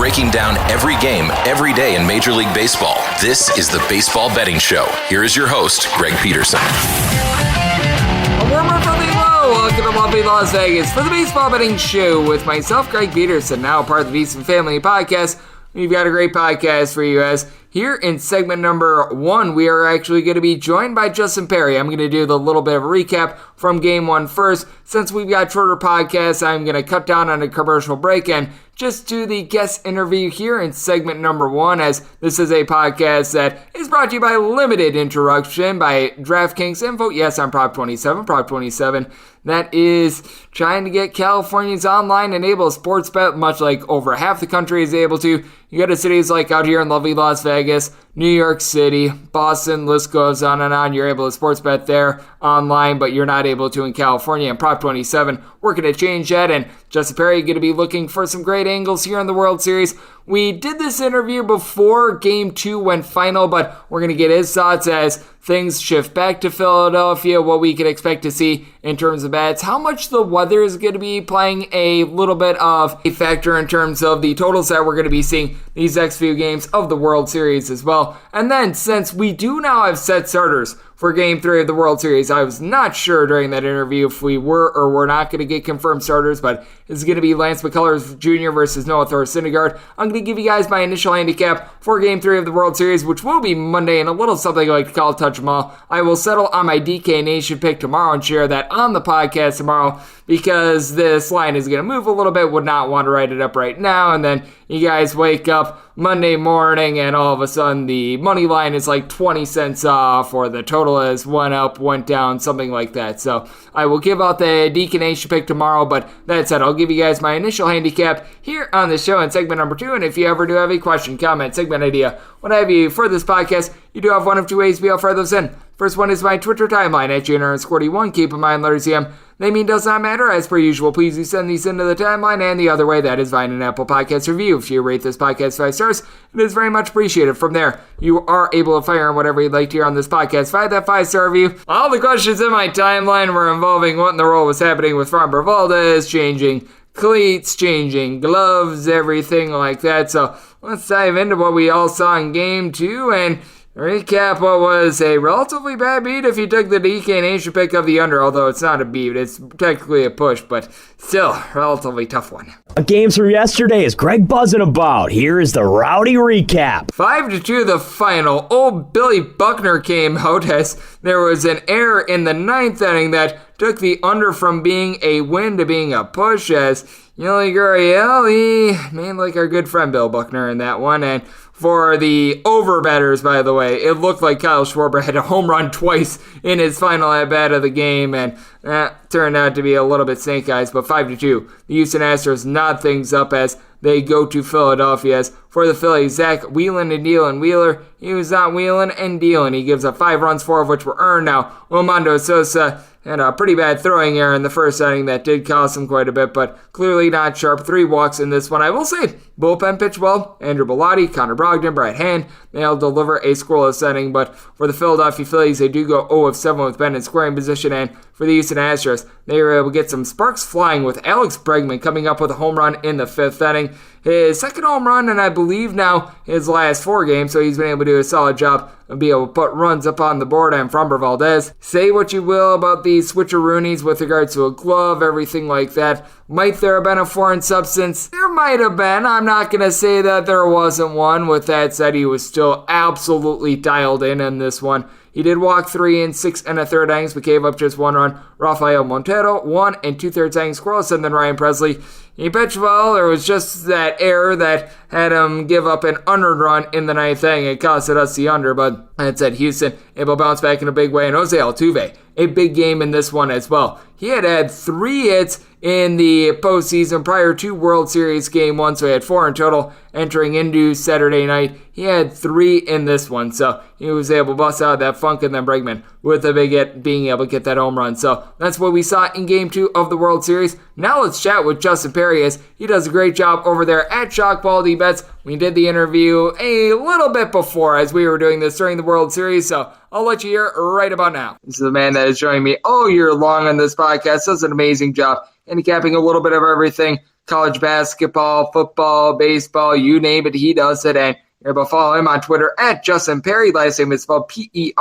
breaking down every game, every day in Major League Baseball. This is the Baseball Betting Show. Here is your host, Greg Peterson. A warmer from the low. Welcome to lovely Las Vegas for the Baseball Betting Show with myself, Greg Peterson, now part of the Beast and Family podcast. We've got a great podcast for you guys. Here in segment number 1, we are actually going to be joined by Justin Perri. I'm going to do the little bit of a recap from Game 1 first. Since we've got shorter podcasts, I'm going to cut down on a commercial break and just do the guest interview here in segment number 1, as this is a podcast that is brought to you by limited interruption by DraftKings Info. Yes, I'm Prop 27. Prop 27. That is trying to get Californians online and able to sports bet, much like over half the country is able to. You go to cities like out here in lovely Las Vegas, New York City, Boston, list goes on and on. You're able to sports bet there online, but you're not able to in California. And Prop 27, working to change that. And Justin Perri going to be looking for some great angles here in the World Series. We did this interview before Game 2 went final, but we're going to get his thoughts as things shift back to Philadelphia, what we can expect to see in terms of bats, how much the weather is going to be playing a little bit of a factor in terms of the totals that we're going to be seeing these next few games of the World Series as well. And then, since we do now have set starters for Game 3 of the World Series, I was not sure during that interview if we were or were not going to get confirmed starters, but it's going to be Lance McCullers Jr. versus Noah Thor-Syndergaard. I'm going to give you guys my initial handicap for Game 3 of the World Series, which will be Monday, and a little something I like to call touch them all. I will settle on my DK Nation pick tomorrow and share that on the podcast tomorrow, because this line is going to move a little bit. Would not want to write it up right now, and then you guys wake up Monday morning and all of a sudden the money line is like 20 cents off, or the total is went up, went down, something like that. So I will give out the DK Nation pick tomorrow, but that said, I'll give you guys my initial handicap here on the show in segment number 2, and if you ever do have a question, comment, segment idea, what have you for this podcast, you do have one of two ways to be able to fire those in. First one is my Twitter timeline at JNR41. Keep in mind, letters EM, they mean does not matter. As per usual, please do send these into the timeline. And the other way, that is via an Apple Podcast review. If you rate this podcast 5 stars, it is very much appreciated. From there, you are able to fire in whatever you'd like to hear on this podcast via that 5-star review. All the questions in my timeline were involving what in the world was happening with Framber Valdez, changing cleats, changing gloves, everything like that. So let's dive into what we all saw in Game 2 and recap what was a relatively bad beat if you took the DK Nation pick of the under, although it's not a beat, it's technically a push, but still, relatively tough one. Games from yesterday is Greg buzzing about. Here is the rowdy recap. 5-2 the final. Old Billy Buckner came out as there was an error in the 9th inning that took the under from being a win to being a push, as Yuli Gurriel, he made like our good friend Bill Buckner in that one. And for the over-batters, by the way, it looked like Kyle Schwarber had a home run twice in his final at-bat of the game, and that turned out to be a little bit snake eyes, but 5-2. The Houston Astros nod things up as they go to Philadelphia. As for the Phillies, Zach wheeling and dealing. Wheeler, he was not wheeling and dealing. He gives up 5 runs, 4 of which were earned. Now, Wilmondo Sosa had a pretty bad throwing error in the first inning that did cost him quite a bit, but clearly not sharp. 3 walks in this one. I will say, bullpen pitched well. Andrew Bellotti, Connor Brogdon, Brad Hand, they'll deliver a scoreless inning, but for the Philadelphia Phillies, they do go 0-7 with Ben in scoring position, and for the Houston Astros, they were able to get some sparks flying with Alex Bregman coming up with a home run in the 5th inning. His second home run, and I believe now his last 4 games, so he's been able to do a solid job of being able to put runs up on the board. And Framber Valdez, say what you will about the switcheroonies with regards to a glove, everything like that. Might there have been a foreign substance? There might have been. I'm not going to say that there wasn't one. With that said, he was still absolutely dialed in this one. He did walk 3 6 1/3 innings, but gave up just 1 run. Rafael Montero, 1 2/3 innings scoreless, and then Ryan Presley. He pitched well. There was just that error that had him give up an unearned run in the 9th inning. It costed us the under, but that said, Houston able to bounce back in a big way. And Jose Altuve, a big game in this one as well. He had 3 hits in the postseason prior to World Series Game 1, so he had 4 in total entering into Saturday night. He had 3 in this one, so he was able to bust out that funk, and then Bregman with a big hit, being able to get that home run. So that's what we saw in Game 2 of the World Series. Now let's chat with Justin Perri, as he does a great job over there at Shockbaldy Bets. We did the interview a little bit before as we were doing this during the World Series, so I'll let you hear right about now. This is the man that is joining me all year long on this podcast. Does an amazing job handicapping a little bit of everything. college basketball, football, baseball, you name it, he does it. And you're able to follow him on Twitter at Justin Perri. Last name is spelled Perri,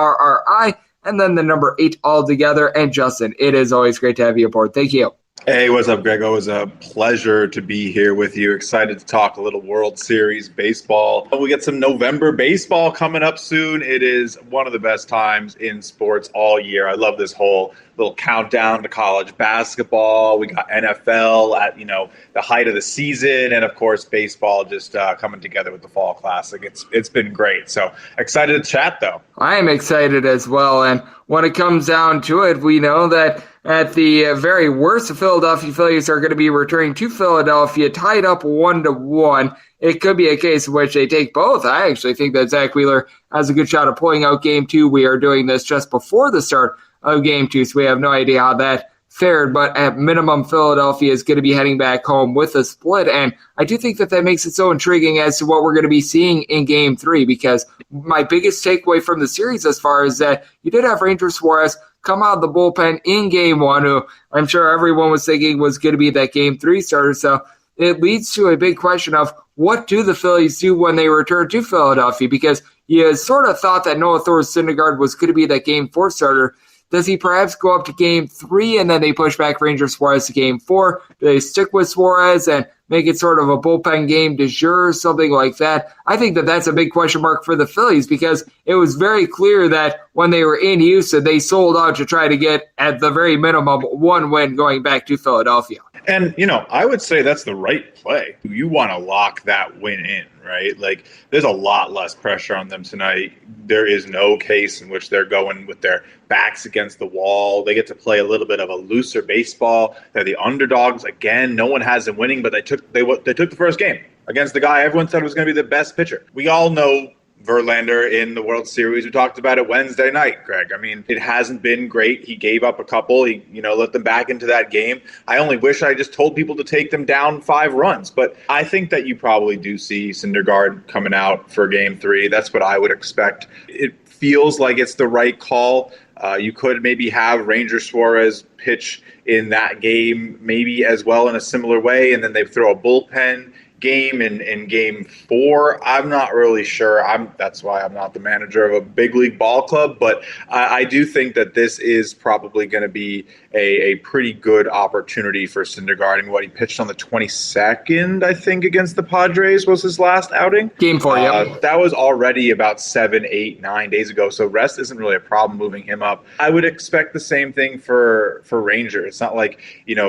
and then the number 8 altogether. And Justin, it is always great to have you aboard. Thank you. Hey, what's up, Greg? Always a pleasure to be here with you. Excited to talk a little World Series baseball. We get some November baseball coming up soon. It is one of the best times in sports all year. I love this whole little countdown to college basketball. We got NFL at, the height of the season. And, of course, baseball just coming together with the Fall Classic. It's been great. So excited to chat, though. I am excited as well. And when it comes down to it, we know that at the very worst, the Philadelphia Phillies are going to be returning to Philadelphia, tied up 1-1. It could be a case in which they take both. I actually think that Zach Wheeler has a good shot of pulling out Game 2. We are doing this just before the start of Game 2, so we have no idea how that fared. But at minimum, Philadelphia is going to be heading back home with a split. And I do think that makes it so intriguing as to what we're going to be seeing in Game 3, because my biggest takeaway from the series as far as that you did have Ranger Suarez come out of the bullpen in Game 1, who I'm sure everyone was thinking was going to be that Game 3 starter. So it leads to a big question of what do the Phillies do when they return to Philadelphia? Because you sort of thought that Noah Syndergaard was going to be that Game 4 starter. Does he perhaps go up to Game 3 and then they push back Ranger Suarez to Game 4? Do they stick with Suarez and make it sort of a bullpen game du jour, something like that? I think that that's a big question mark for the Phillies, because it was very clear that when they were in Houston, they sold out to try to get, at the very minimum, one win going back to Philadelphia. And, I would say that's the right play. You want to lock that win in, right? Like, there's a lot less pressure on them tonight. There is no case in which they're going with their backs against the wall. They get to play a little bit of a looser baseball. They're the underdogs. Again, no one has them winning, but they took the first game against the guy everyone said was going to be the best pitcher. We all know Verlander in the World Series. We talked about it Wednesday night, Greg. I mean, it hasn't been great. He gave up a couple. He, let them back into that game. I only wish I just told people to take them down 5 runs. But I think that you probably do see Syndergaard coming out for Game 3. That's what I would expect. It feels like it's the right call. You could maybe have Ranger Suarez pitch in that game maybe as well in a similar way, and then they throw a bullpen game in Game 4. I'm not really sure. That's why I'm not the manager of a big league ball club, but I do think that this is probably going to be a pretty good opportunity for Syndergaard. I mean, he pitched on the 22nd, I think, against the Padres was his last outing. Game 4, yeah. That was already about 7, 8, 9 days ago, so rest isn't really a problem moving him up. I would expect the same thing for Ranger. It's not like,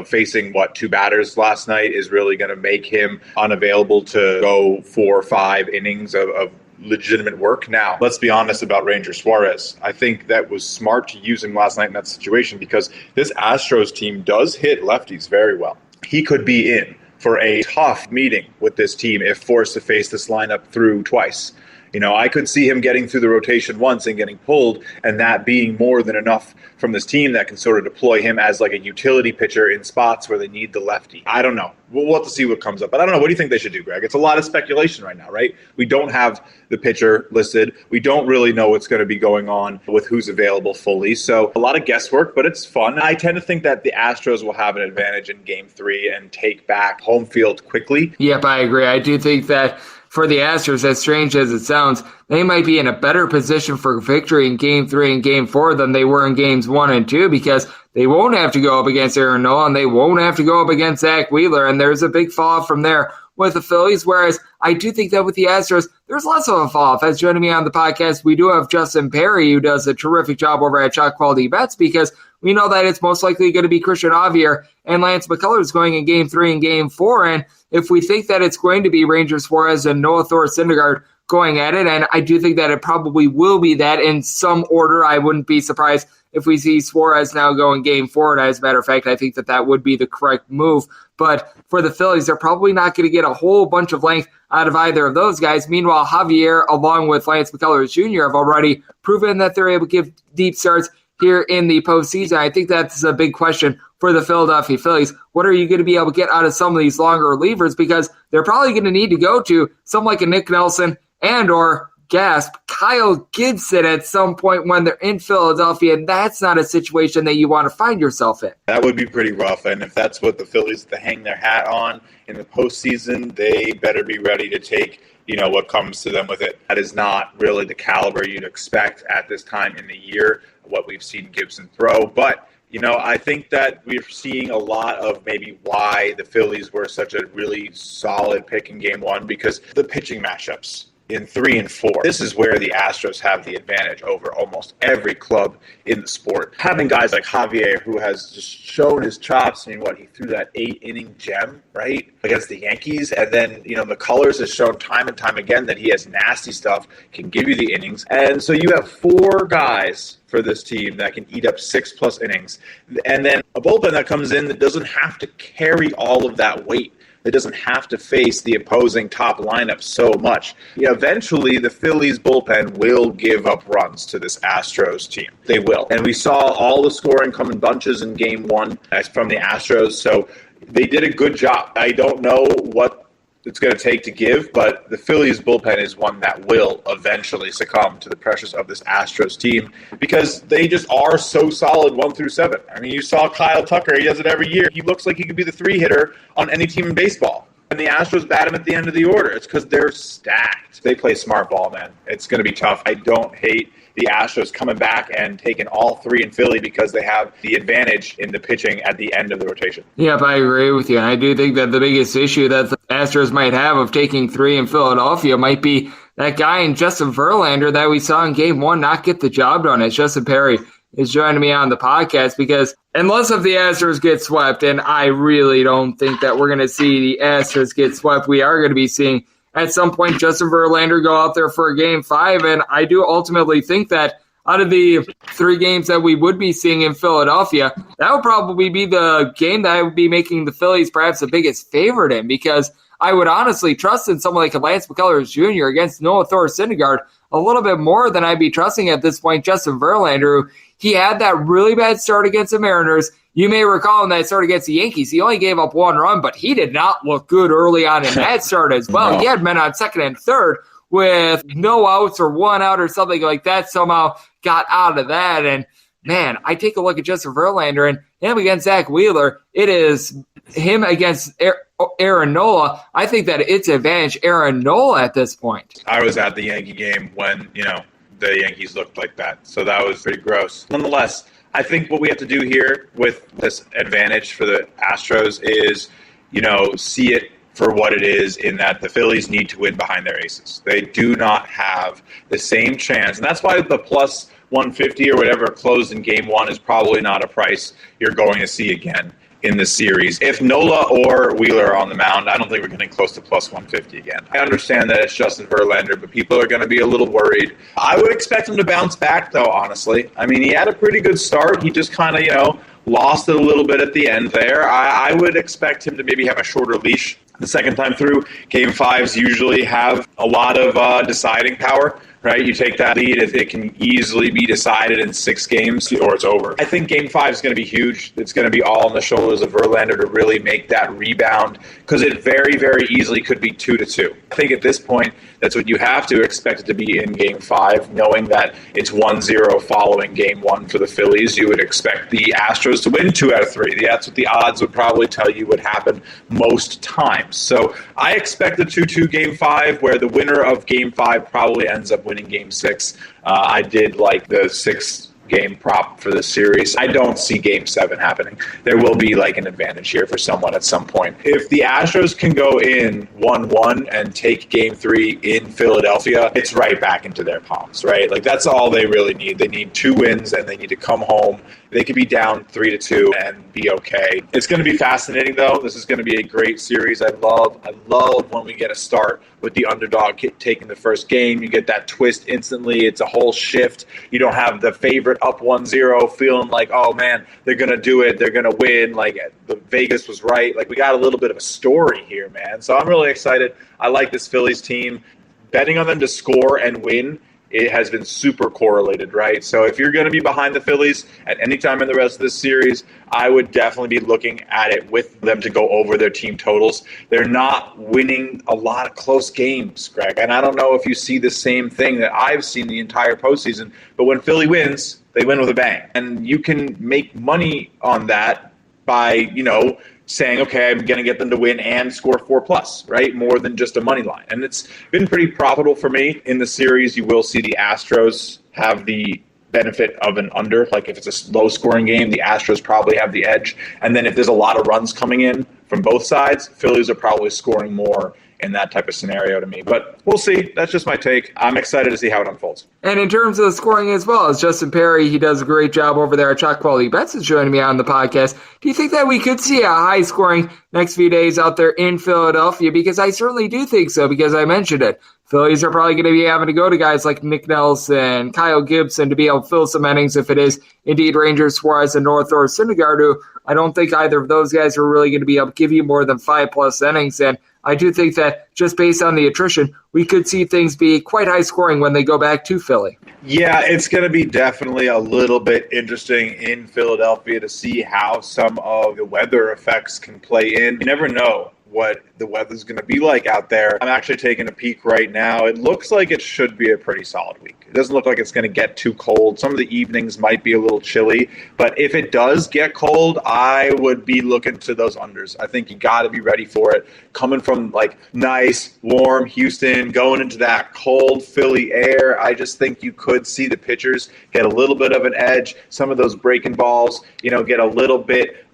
facing 2 batters last night is really going to make him unavailable to go 4 or 5 innings of legitimate work. Now, let's be honest about Ranger Suarez. I think that was smart to use him last night in that situation, because this Astros team does hit lefties very well. He could be in for a tough meeting with this team if forced to face this lineup through twice. I could see him getting through the rotation once and getting pulled, and that being more than enough from this team that can sort of deploy him as like a utility pitcher in spots where they need the lefty. I don't know. We'll have to see what comes up. But I don't know. What do you think they should do, Greg? It's a lot of speculation right now, right? We don't have the pitcher listed. We don't really know what's going to be going on with who's available fully. So a lot of guesswork, but it's fun. I tend to think that the Astros will have an advantage in Game 3 and take back home field quickly. Yep, I agree. I do think that for the Astros, as strange as it sounds, they might be in a better position for victory in Game 3 and Game 4 than they were in Games 1 and 2, because they won't have to go up against Aaron Nola and they won't have to go up against Zach Wheeler, and there's a big fall from there with the Phillies, whereas I do think that with the Astros, there's less of a fall-off. As joining me on the podcast, we do have Justin Perri, who does a terrific job over at Shot Quality Bets, because we know that it's most likely going to be Christian Javier and Lance McCullers going in Game 3 and Game 4, and if we think that it's going to be Ranger Suarez and Noah Syndergaard going at it, and I do think that it probably will be that in some order. I wouldn't be surprised if we see Suarez now go in Game 4, and as a matter of fact, I think that would be the correct move. But for the Phillies, they're probably not going to get a whole bunch of length out of either of those guys. Meanwhile, Javier, along with Lance McCullers Jr., have already proven that they're able to give deep starts here in the postseason. I think that's a big question for the Philadelphia Phillies. What are you going to be able to get out of some of these longer relievers? Because they're probably going to need to go to someone like a Nick Nelson and or gasp, Kyle Gibson at some point when they're in Philadelphia, and that's not a situation that you want to find yourself in. That would be pretty rough, and if that's what the Phillies to hang their hat on in the postseason, they better be ready to take what comes to them with it. That is not really the caliber you'd expect at this time in the year, what we've seen Gibson throw. But, I think that we're seeing a lot of maybe why the Phillies were such a really solid pick in game one, because the pitching matchups in 3 and 4. This is where the Astros have the advantage over almost every club in the sport. Having guys like Javier, who has just shown his chops, he threw that 8-inning gem, right, against the Yankees. And then, McCullers has shown time and time again that he has nasty stuff, can give you the innings. And so you have 4 guys for this team that can eat up 6+ innings. And then a bullpen that comes in that doesn't have to carry all of that weight. It doesn't have to face the opposing top lineup so much. Eventually, the Phillies bullpen will give up runs to this Astros team. They will. And we saw all the scoring come in bunches in game one from the Astros, so they did a good job. I don't know what it's going to take to give, but the Phillies bullpen is one that will eventually succumb to the pressures of this Astros team because they just are so solid 1 through 7. I mean, you saw Kyle Tucker. He does it every year. He looks like he could be the 3-hitter on any team in baseball. And the Astros bat him at the end of the order. It's because they're stacked. They play smart ball, man. It's going to be tough. I don't hate the Astros coming back and taking all 3 in Philly because they have the advantage in the pitching at the end of the rotation. Yep, I agree with you. I do think that the biggest issue that the Astros might have of taking 3 in Philadelphia might be that guy in Justin Verlander that we saw in game 1 not get the job done. As Justin Perri is joining me on the podcast, because unless if the Astros get swept, and I really don't think that we're going to see the Astros get swept, we are going to be seeing at some point Justin Verlander go out there for a game 5, and I do ultimately think that out of the 3 games that we would be seeing in Philadelphia, that would probably be the game that I would be making the Phillies perhaps the biggest favorite in, because I would honestly trust in someone like Lance McCullers Jr. against Noah Thor-Syndergaard a little bit more than I'd be trusting at this point Justin Verlander. He had that really bad start against the Mariners. You may recall in that start against the Yankees, he only gave up 1 run, but he did not look good early on in that start as well. He had men on second and third with no outs or 1 out or something like that, somehow got out of that. And, man, I take a look at Justin Verlander and him against Zach Wheeler. It is him against Aaron Nola. I think that it's advantage Aaron Nola at this point. I was at the Yankee game when, the Yankees looked like that, so that was pretty gross. Nonetheless, I think what we have to do here with this advantage for the Astros is, see it for what it is, in that the Phillies need to win behind their aces. They do not have the same chance, and that's why the plus 150 or whatever closed in game 1 is probably not a price you're going to see again in the series. If Nola or Wheeler are on the mound, I don't think we're getting close to plus 150 again. I understand that it's Justin Verlander, but people are going to be a little worried. I would expect him to bounce back, though, honestly. I mean, he had a pretty good start. He just kind of, lost it a little bit at the end there. I would expect him to maybe have a shorter leash the second time through. Game 5s usually have a lot of deciding power. Right, you take that lead, it can easily be decided in 6 games or it's over. I think Game 5 is going to be huge. It's going to be all on the shoulders of Verlander to really make that rebound, because it very, very easily could be 2-2. I think at this point, that's what you have to expect it to be in Game 5, knowing that it's 1-0 following Game 1 for the Phillies. You would expect the Astros to win 2 out of 3. That's what the odds would probably tell you would happen most times. So I expect the 2-2 Game 5, where the winner of Game 5 probably ends up winning Game 6. I did like the 6-game prop for this series. I don't see Game 7 happening. There will be like an advantage here for someone at some point. If the Astros can go in 1-1 and take Game 3 in Philadelphia, it's right back into their palms, right? Like, that's all they really need. They need 2 wins, and they need to come home. They could be down 3-2 and be okay. It's going to be fascinating, though. This is going to be a great series. I love when we get a start with the underdog taking the first game. You get that twist instantly. It's a whole shift. You don't have the favorite up 1-0 feeling like, oh, man, they're going to do it. They're going to win. Like, the Vegas was right. Like, we got a little bit of a story here, man. So I'm really excited. I like this Phillies team. Betting on them to score and win, it has been super correlated, right? So if you're going to be behind the Phillies at any time in the rest of this series, I would definitely be looking at it with them to go over their team totals. They're not winning a lot of close games, Greg. And I don't know if you see the same thing that I've seen the entire postseason, but when Philly wins, they win with a bang. And you can make money on that by, saying, okay, I'm going to get them to win and score 4+, right? More than just a money line. And it's been pretty profitable for me. In the series, you will see the Astros have the benefit of an under. Like if it's a low scoring game, the Astros probably have the edge. And then if there's a lot of runs coming in from both sides, Phillies are probably scoring more in that type of scenario to me. But we'll see. That's just my take. I'm excited to see how it unfolds. And in terms of the scoring as well, as Justin Perri, he does a great job over there at Shot Quality Bets, is joining me on the podcast. Do you think that we could see a high-scoring next few days out there in Philadelphia? Because I certainly do think so, because I mentioned it. Phillies are probably going to be having to go to guys like Nick Nelson, Kyle Gibson to be able to fill some innings if it is indeed Rangers, Suarez, and North or Syndergaard, who I don't think either of those guys are really going to be able to give you more than 5+ innings. And I do think that just based on the attrition, we could see things be quite high scoring when they go back to Philly. Yeah, it's going to be definitely a little bit interesting in Philadelphia to see how some of the weather effects can play in. You never know what the weather's going to be like out there. I'm actually taking a peek right now. It looks like it should be a pretty solid week. It doesn't look like it's going to get too cold. Some of the evenings might be a little chilly, but if it does get cold, I would be looking to those unders. I think you got to be ready for it. Coming from like nice, warm Houston, going into that cold Philly air, I just think you could see the pitchers get a little bit of an edge. Some of those breaking balls, get a little bit,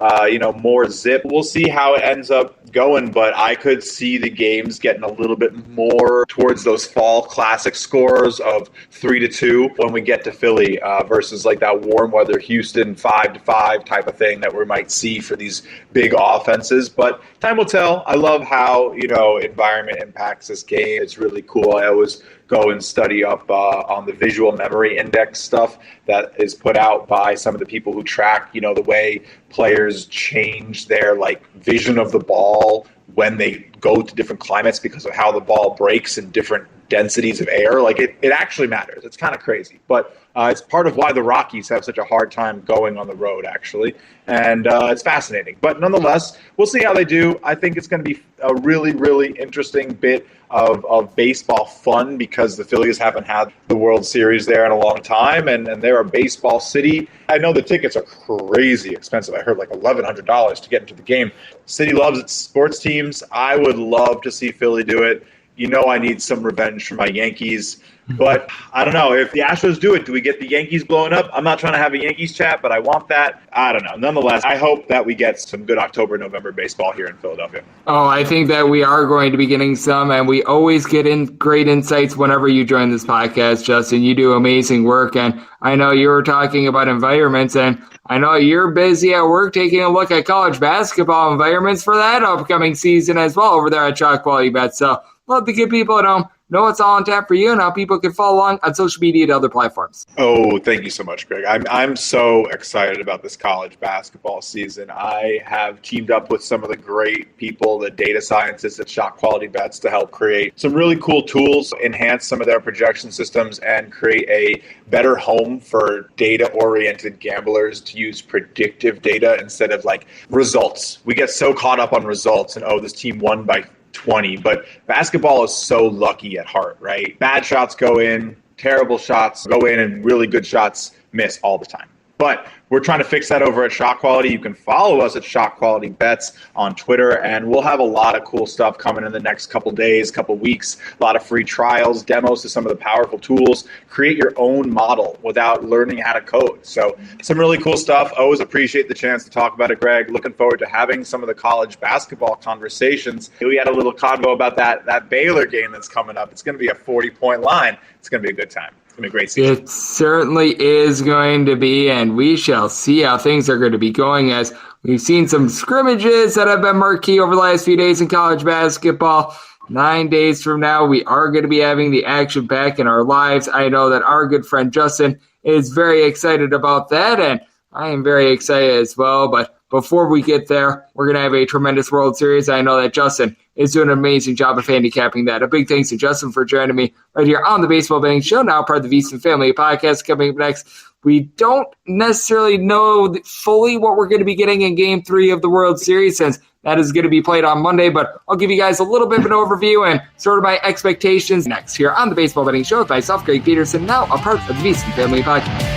more zip. We'll see how it ends up going, but I could see the games getting a little bit more towards those fall classic scores of 3-2 when we get to Philly versus like that warm weather Houston 5-5 type of thing that we might see for these big offenses. But time will tell. I love how, environment impacts this game. It's really cool. I always go and study up on the visual memory index stuff that is put out by some of the people who track, the way players change their vision of the ball when they go to different climates because of how the ball breaks in different densities of air. It actually matters. It's kind of crazy, but it's part of why the Rockies have such a hard time going on the road, actually. And it's fascinating. But nonetheless, we'll see how they do. I think it's going to be a really, really interesting bit of baseball fun because the Phillies haven't had the World Series there in a long time, and they're a baseball city. I know the tickets are crazy expensive. I heard $1,100 to get into the game. City loves its sports teams. I would love to see Philly do it. I need some revenge for my Yankees. But I don't know. If the Astros do it, do we get the Yankees blowing up? I'm not trying to have a Yankees chat, but I want that. I don't know. Nonetheless, I hope that we get some good October, November baseball here in Philadelphia. Oh, I think that we are going to be getting some, and we always get in great insights whenever you join this podcast, Justin. You do amazing work, and I know you were talking about environments, and I know you're busy at work taking a look at college basketball environments for that upcoming season as well over there at Shot Quality Bets. So love to get people at home know what's all on tap for you and how people can follow along on social media and other platforms. Oh, thank you so much, Greg. I'm so excited about this college basketball season. I have teamed up with some of the great people, the data scientists at Shot Quality Bets, to help create some really cool tools, enhance some of their projection systems, and create a better home for data-oriented gamblers to use predictive data instead of results. We get so caught up on results and, this team won by 20, but basketball is so lucky at heart, right? Bad shots go in, terrible shots go in, and really good shots miss all the time. But we're trying to fix that over at Shot Quality. You can follow us at Shot Quality Bets on Twitter, and we'll have a lot of cool stuff coming in the next couple days, couple weeks, a lot of free trials, demos to some of the powerful tools. Create your own model without learning how to code. So some really cool stuff. Always appreciate the chance to talk about it, Greg. Looking forward to having some of the college basketball conversations. We had a little convo about that Baylor game that's coming up. It's going to be a 40-point line. It's going to be a good time. Be a great season. It certainly is going to be, and we shall see how things are going to be going as we've seen some scrimmages that have been marquee over the last few days in college basketball. 9 days from now, we are going to be having the action back in our lives. I know that our good friend Justin is very excited about that, and I am very excited as well. But before we get there, we're going to have a tremendous World Series. I know that Justin is doing an amazing job of handicapping that. A big thanks to Justin for joining me right here on the Baseball Betting Show, now part of the VSiN Family Podcast. Coming up next, we don't necessarily know fully what we're going to be getting in Game 3 of the World Series, since that is going to be played on Monday, but I'll give you guys a little bit of an overview and sort of my expectations next here on the Baseball Betting Show with myself, Greg Peterson, now a part of the VSiN Family Podcast.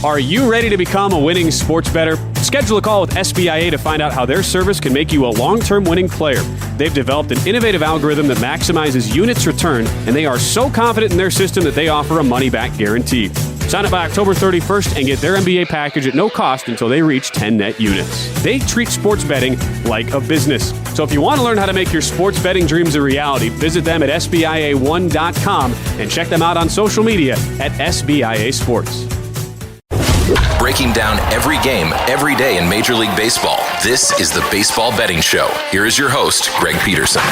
Are you ready to become a winning sports bettor? Schedule a call with SBIA to find out how their service can make you a long-term winning player. They've developed an innovative algorithm that maximizes units return, and they are so confident in their system that they offer a money-back guarantee. Sign up by October 31st and get their MBA package at no cost until they reach 10 net units. They treat sports betting like a business. So if you want to learn how to make your sports betting dreams a reality, visit them at SBIA1.com and check them out on social media at SBIA Sports. Breaking down every game, every day in Major League Baseball. This is the Baseball Betting Show. Here is your host, Greg Peterson.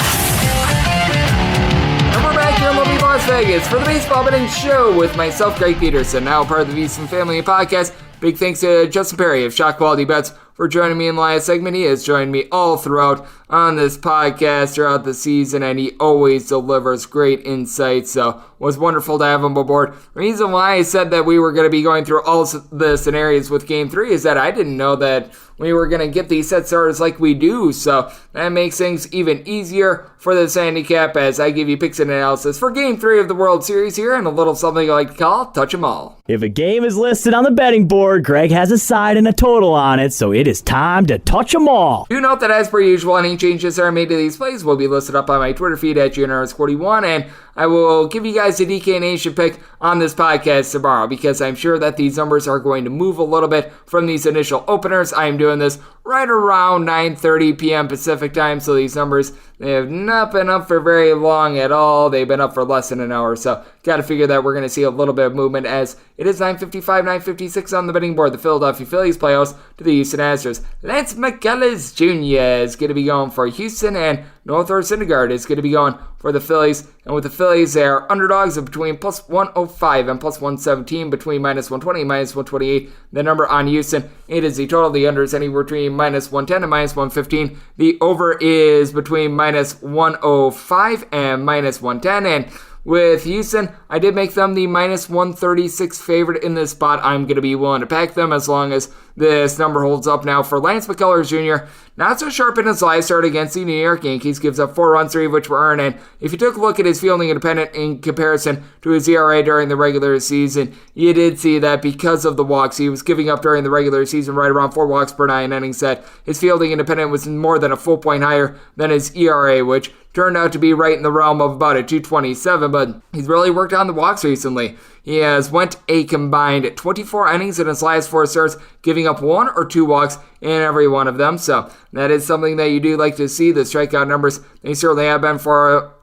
And we're back here in lovely Las Vegas for the Baseball Betting Show with myself, Greg Peterson, now part of the VSiN Family Podcast. Big thanks to Justin Perri of Shot Quality Bets for joining me in the last segment. He has joined me all throughout on this podcast throughout the season, and he always delivers great insights. So it was wonderful to have him aboard. The reason why I said that we were going to be going through all the scenarios with Game 3 is that I didn't know that we were going to get these set starters like we do. So that makes things even easier for this handicap as I give you picks and analysis for Game 3 of the World Series here and a little something I like to call Touch 'em All. If a game is listed on the betting board, Greg has a side and a total on it, so it is time to touch 'em all. Do note that as per usual, any changes that are made to these plays will be listed up on my Twitter feed at GNRS41, and I will give you guys a DK Nation pick on this podcast tomorrow because I'm sure that these numbers are going to move a little bit from these initial openers. I am doing this right around 9:30 p.m. Pacific time, so these numbers, they have not been up for very long at all. They've been up for less than an hour, so got to figure that we're going to see a little bit of movement as it is 9:55, 9:56 on the betting board. The Philadelphia Phillies play host to the Houston Astros. Lance McCullers Jr. is going to be going for Houston, and Noah Syndergaard is going to be going for the Phillies. And with the Phillies, they are underdogs of between plus 105 and plus 117, between minus 120 and minus 128. The number on Houston, it is the total. The under is anywhere between minus 110 and minus 115. The over is between minus 105 and minus 110. And with Houston, I did make them the minus 136 favorite in this spot. I'm going to be willing to pack them as long as this number holds up. Now for Lance McCullers Jr., not so sharp in his last start against the New York Yankees, gives up 4 runs, 3 of which were earned. And if you took a look at his fielding independent in comparison to his ERA during the regular season, you did see that because of the walks he was giving up during the regular season, right around 4 walks per 9 innings, that his fielding independent was more than a full point higher than his ERA, which turned out to be right in the realm of about a 227, but he's really worked on the walks recently. He has went a combined 24 innings in his last 4 starts, giving up 1 or 2 walks in every one of them. So that is something that you do like to see. The strikeout numbers, they certainly have been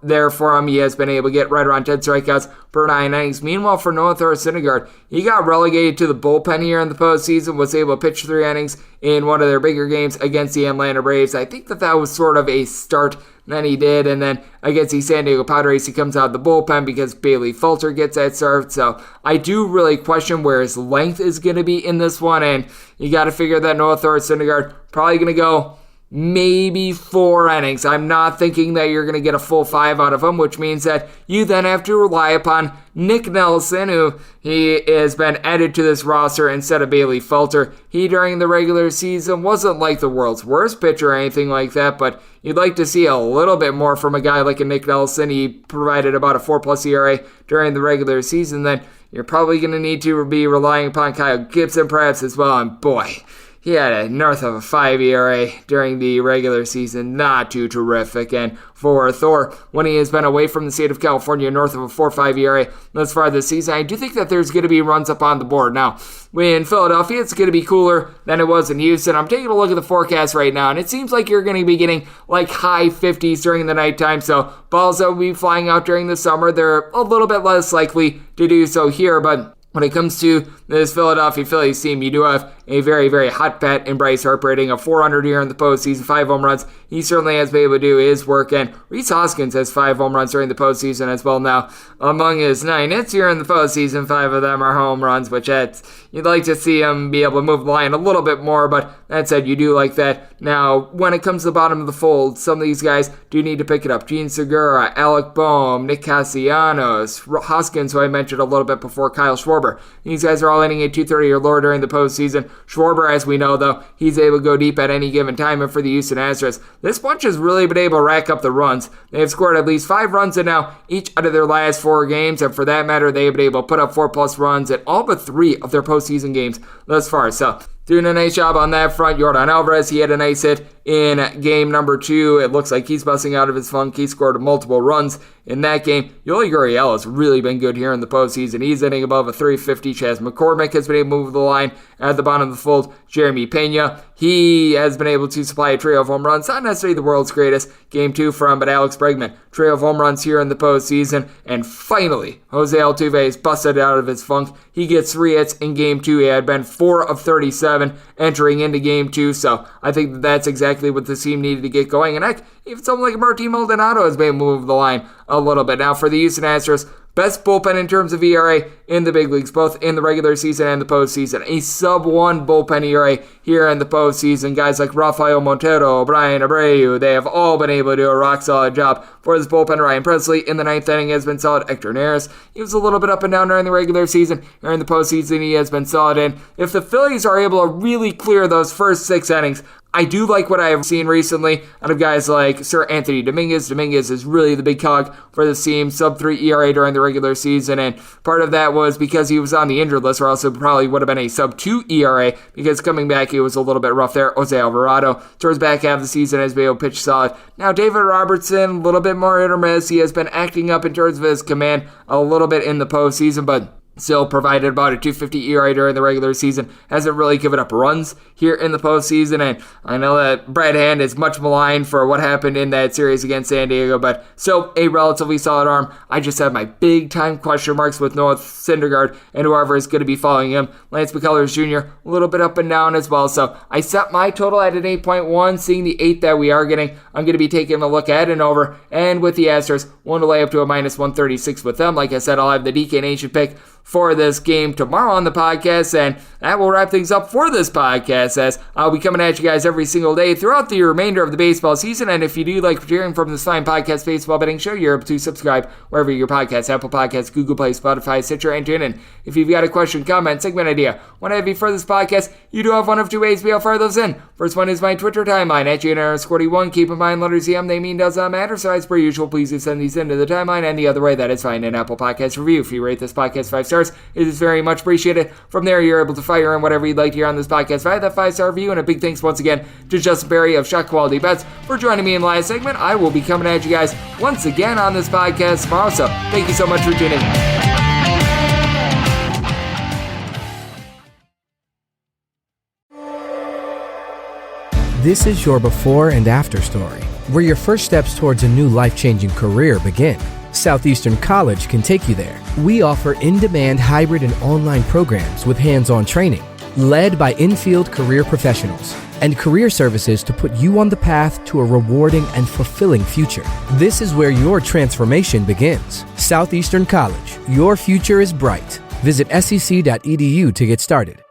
there for him. He has been able to get right around 10 strikeouts per 9 innings. Meanwhile, for Noah Syndergaard, he got relegated to the bullpen here in the postseason, was able to pitch 3 innings in one of their bigger games against the Atlanta Braves. I think that was sort of a start that he did, and then against the San Diego Padres, he comes out of the bullpen because Bailey Falter gets that start. So I do really question where his length is going to be in this one, and you got to figure that Noah Syndergaard probably going to go maybe 4 innings. I'm not thinking that you're going to get a full 5 out of him, which means that you then have to rely upon Nick Nelson, who he has been added to this roster instead of Bailey Falter. He, during the regular season, wasn't like the world's worst pitcher or anything like that, but you'd like to see a little bit more from a guy like a Nick Nelson. He provided about a 4+ ERA during the regular season. Then you're probably going to need to be relying upon Kyle Gibson perhaps as well, and boy, he had a north of a 5 ERA during the regular season. Not too terrific. And for Thor, when he has been away from the state of California, north of a 4.5 ERA thus far this season, I do think that there's going to be runs up on the board. Now, in Philadelphia, it's going to be cooler than it was in Houston. I'm taking a look at the forecast right now, and it seems like you're going to be getting like high 50s during the nighttime. So balls that will be flying out during the summer, they're a little bit less likely to do so here, but when it comes to this Philadelphia Phillies team, you do have a very, very hot bat in Bryce Harper, rating of 400 here in the postseason, 5 home runs. He certainly has been able to do his work, and Rhys Hoskins has 5 home runs during the postseason as well. Now, among his 9 hits here in the postseason, 5 of them are home runs, which you'd like to see him be able to move the line a little bit more, but that said, you do like that. Now, when it comes to the bottom of the fold, some of these guys do need to pick it up. Gene Segura, Alec Boehm, Nick Castellanos, Hoskins, who I mentioned a little bit before, Kyle Schwarber. Schwarber. These guys are all hitting at 230 or lower during the postseason. Schwarber, as we know, though, he's able to go deep at any given time. And for the Houston Astros, this bunch has really been able to rack up the runs. They have scored at least 5 runs in now each out of their last 4 games, and for that matter, they have been able to put up 4+ runs in all but 3 of their postseason games thus far. So, doing a nice job on that front. Yordan Alvarez, he had a nice hit in game number 2. It looks like he's busting out of his funk. He scored multiple runs in that game. Yoli Gurriel has really been good here in the postseason. He's hitting above a 350. Chas McCormick has been able to move the line at the bottom of the fold. Jeremy Pena, he has been able to supply a trio of home runs. Not necessarily the world's greatest. Game 2 from, but Alex Bregman, trio of home runs here in the postseason. And finally, Jose Altuve is busted out of his funk. He gets 3 hits in game 2. He had been 4 of 37 entering into game 2. So I think that's exactly what the team needed to get going. And heck, even someone like Martin Maldonado has been able to move the line a little bit. Now for the Houston Astros, best bullpen in terms of ERA in the big leagues, both in the regular season and the postseason. A sub-1 bullpen ERA here in the postseason. Guys like Rafael Montero, Brian Abreu, they have all been able to do a rock-solid job for this bullpen. Ryan Presley in the 9th inning has been solid. Hector Neris, he was a little bit up and down during the regular season. Here in the postseason, he has been solid. And if the Phillies are able to really clear those first 6 innings, I do like what I have seen recently out of guys like Sir Anthony Dominguez. Dominguez is really the big cog for the team, sub-3 ERA during the regular season, and part of that was because he was on the injured list, or else it probably would have been a sub-2 ERA, because coming back he was a little bit rough there. Jose Alvarado, towards back half of the season, has been able to pitch solid. Now David Robertson, a little bit more hit or miss. He has been acting up in terms of his command a little bit in the postseason, but still provided about a 250 ERA during the regular season. Hasn't really given up runs here in the postseason. And I know that Brad Hand is much maligned for what happened in that series against San Diego, but still a relatively solid arm. I just have my big time question marks with Noah Syndergaard and whoever is going to be following him. Lance McCullers Jr., a little bit up and down as well. So I set my total at an 8.1, seeing the 8 that we are getting. I'm going to be taking a look at and over. And with the Astros, one to lay up to a minus 136 with them. Like I said, I'll have the DK Nation pick for this game tomorrow on the podcast, and that will wrap things up for this podcast, as I'll be coming at you guys every single day throughout the remainder of the baseball season. And if you do like hearing from this fine podcast, Baseball Betting Show, you're able to subscribe wherever your podcasts, Apple Podcasts, Google Play, Spotify, Stitcher, and TuneIn. If you've got a question, comment, segment idea, want to have you for this podcast, you do have one of 2 ways to be able to fire those in. First one is my Twitter timeline at JNR41. Keep in mind, letters EM, they mean does not matter, so as per usual, please do send these into the timeline. And the other way, that is fine, an Apple Podcast review. If you rate this podcast 5 stars, it is very much appreciated. From there, you're able to fire in whatever you'd like to hear on this podcast via that 5-star review. And a big thanks once again to Justin Perri of Shot Quality Bets for joining me in the last segment. I will be coming at you guys once again on this podcast tomorrow, so thank you so much for tuning in. This is your before and after story, where your first steps towards a new life-changing career begin. Southeastern College can take you there. We offer in-demand hybrid and online programs with hands-on training, led by in-field career professionals, and career services to put you on the path to a rewarding and fulfilling future. This is where your transformation begins. Southeastern College, your future is bright. Visit sec.edu to get started.